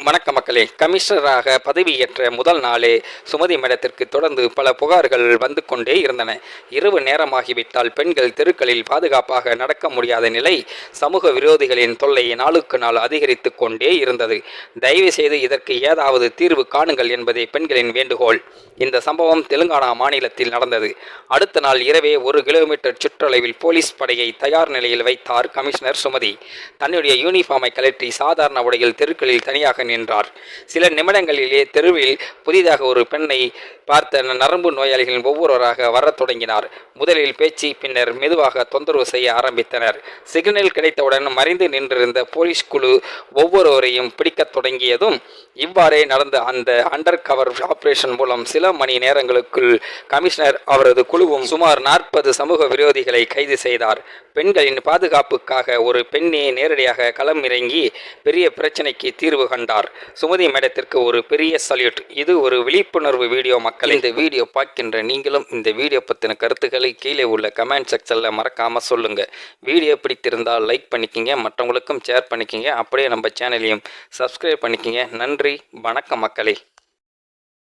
வணக்க மக்களே. கமிஷனராக பதவியேற்ற முதல் நாளே சுமதி மேடத்திற்கு தொடர்ந்து பல புகார்கள் வந்து கொண்டே இருந்தன. இரவு நேரமாகிவிட்டால் பெண்கள் தெருக்களில் பாதுகாப்பாக நடக்க முடியாத நிலை, சமூக விரோதிகளின் தொல்லை நாளுக்கு நாள் அதிகரித்து கொண்டே இருந்தது. தயவு செய்து இதற்கு ஏதாவது தீர்வு காணுங்கள் என்பதே பெண்களின் வேண்டுகோள். இந்த சம்பவம் தெலுங்கானா மாநிலத்தில் நடந்தது. அடுத்த நாள் இரவே 1 கிலோமீட்டர் சுற்றளவில் போலீஸ் படையை தயார் நிலையில் வைத்தார் கமிஷனர் சுமதி. தன்னுடைய யூனிஃபார்மை கழற்றி சாதாரண உடையில் தெருக்களில் தனியாக நின்றார். சில நிமிடங்களிலே தெருவில் புதிதாக ஒரு பெண்ணை பார்த்த நரம்பு நோயாளிகள் ஒவ்வொருவராக வரத் தொடங்கினார். முதலில் பேச்சு, பின்னர் மெதுவாக தொந்தரவு செய்ய ஆரம்பித்தனர். சிக்னல் கிடைத்தவுடன் மறைந்து நின்றிருந்த போலீஸ் குழு ஒவ்வொருவரையும் பிடிக்கத் தொடங்கியதும் இவ்வாறே நடந்த அந்த அண்டர் கவர் ஆபரேஷன் மூலம் சில மணி நேரங்களுக்குள் கமிஷனர் அவரது குழுவும் சுமார் 40 சமூக விரோதிகளை கைது செய்தார். பெண்களின் பாதுகாப்புக்காக ஒரு பெண்ணே நேரடியாக களம் இறங்கி பெரிய பிரச்சனைக்கு தீர்வு கண்டார். சுமதி மேடத்திற்கு ஒரு பெரிய சல்யூட். இது ஒரு விழிப்புணர்வு வீடியோ மக்கள். இந்த வீடியோ பார்க்கின்ற நீங்களும் இந்த வீடியோ பற்றின கருத்துக்களை கீழே உள்ள கமெண்ட் செக்ஷனில் மறக்காம சொல்லுங்க. வீடியோ பிடித்திருந்தால் லைக் பண்ணிக்கிங்க, மற்றவங்களுக்கும் ஷேர் பண்ணிக்கிங்க, அப்படியே நம்ம சேனலையும் சப்ஸ்கிரைப் பண்ணிக்கிங்க. நன்றி, வணக்கம் மக்களே.